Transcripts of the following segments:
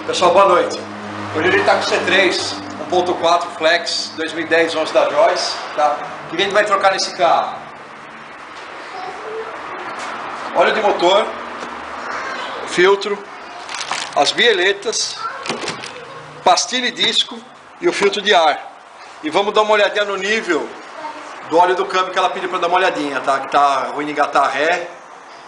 Pessoal, boa noite. Hoje a gente está com o C3 1.4 Flex 2010 11 da Joyce, tá? O que a gente vai trocar nesse carro? Óleo de motor, filtro, as bieletas, pastilha e disco e o filtro de ar. E vamos dar uma olhadinha no nível do óleo do câmbio que ela pediu para dar uma olhadinha, tá? Que tá ruim de engatar ré,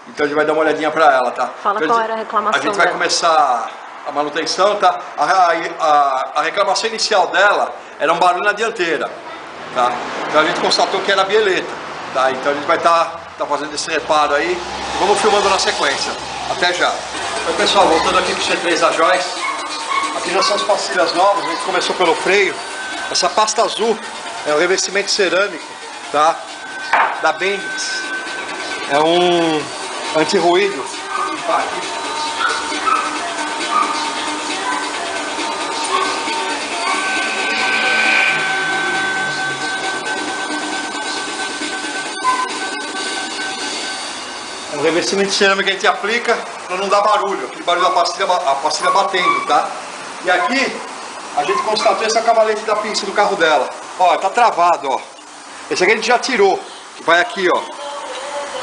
então a gente vai dar uma olhadinha para ela, tá? Fala então, qual era a reclamação A gente vai começar a manutenção, tá? A reclamação inicial dela era um barulho na dianteira, tá? Então a gente constatou que era a bieleta, tá? Então a gente vai estar fazendo esse reparo aí e vamos filmando na sequência. Até já! Então pessoal, voltando aqui com o C3 da Joyce, aqui já são as pastilhas novas, a gente começou pelo freio. Essa pasta azul é o revestimento cerâmico, tá? Da Bendix. É um anti-ruído. É um revestimento cerâmico que a gente aplica para não dar barulho, aquele barulho da pastilha batendo, tá? E aqui a gente constatou essa cavalete da pinça do carro dela. Ó, tá travado, ó. Esse aqui a gente já tirou, vai aqui, ó.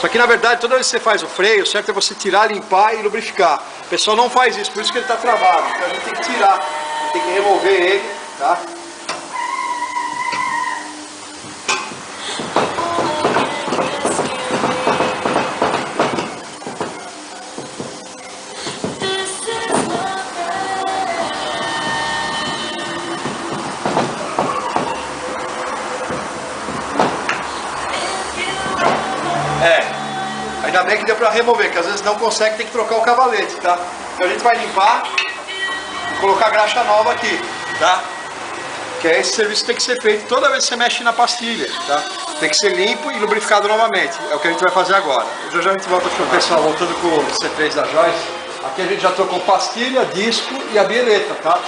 Só que na verdade, toda vez que você faz o freio, o certo é você tirar, limpar e lubrificar. O pessoal não faz isso, por isso que ele tá travado. Então a gente tem que tirar, tem que remover ele, tá? Ainda bem que deu pra remover, que às vezes não consegue, tem que trocar o cavalete, tá? Então a gente vai limpar e colocar graxa nova aqui, tá? Que esse serviço tem que ser feito toda vez que você mexe na pastilha, tá? Tem que ser limpo e lubrificado novamente, é o que a gente vai fazer agora. Já a gente volta para o pessoal, voltando com o C3 da Joyce. Aqui a gente já trocou pastilha, disco e a bieleta, tá?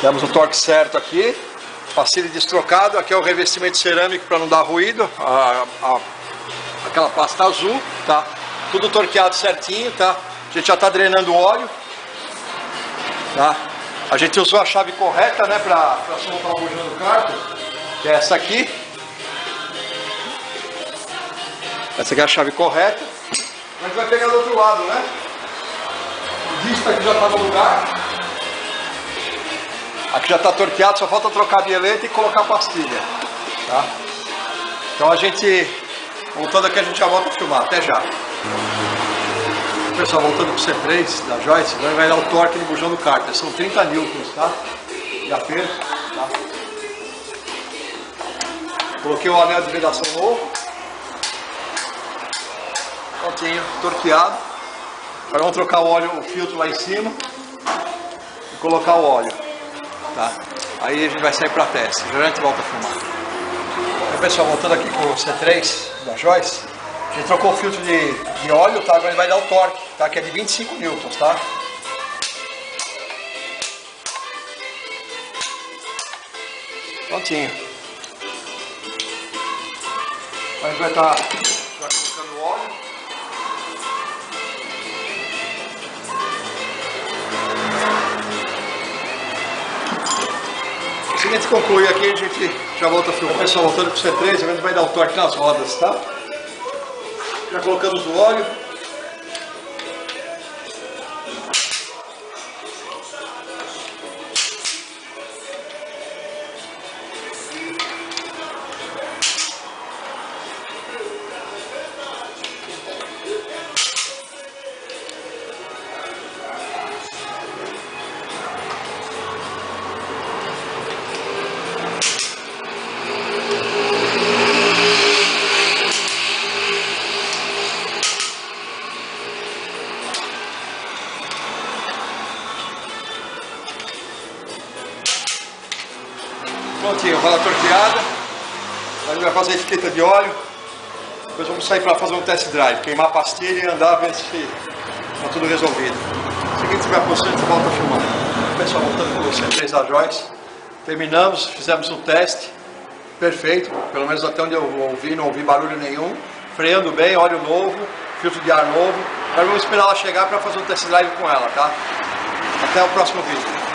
Temos o torque certo aqui, pastilha destrocado, aqui é o revestimento cerâmico para não dar ruído, aquela pasta azul, tá? Tudo torqueado certinho, tá? A gente já está drenando o óleo, tá? A gente usou a chave correta, né, para soltar a bujão do cárter, que é essa aqui. Essa aqui é a chave correta. A gente vai pegar do outro lado, né? O disco aqui já está no lugar. Aqui já está torqueado, só falta trocar a bieleta e colocar a pastilha, tá? Então a gente, voltando aqui, a gente já volta a filmar. Até já! Pessoal, voltando com o C3 da Joyce, vai dar o torque no bujão do cárter. São 30 newtons, tá? De aperto, tá? Coloquei o anel de vedação novo. Prontinho, torqueado. Agora vamos trocar o óleo, o filtro lá em cima. E colocar o óleo, tá? Aí a gente vai sair para teste. Já a gente volta a filmar. Então, pessoal, voltando aqui com o C3 da Joyce, a gente trocou o filtro de óleo, tá? Agora ele vai dar o torque, tá? Que é de 25 newtons, tá? Prontinho. A gente vai estar já colocando o óleo. Assim que a gente concluir aqui, a gente já volta a filmar. Então, pessoal, voltando com o C3, a gente vai dar o torque nas rodas, tá? Já colocamos o óleo. Prontinho, roda torqueada. A gente vai fazer a etiqueta de óleo. Depois vamos sair para fazer um test drive, queimar a pastilha e andar, ver se está tudo resolvido. Se a tiver posição, a gente volta a filmar. Pessoal, voltando com o C3 da Joyce. Terminamos, fizemos um teste. Perfeito, pelo menos até onde eu ouvi, não ouvi barulho nenhum. Freando bem, óleo novo, filtro de ar novo. Agora vamos esperar ela chegar para fazer um test drive com ela, tá? Até o próximo vídeo.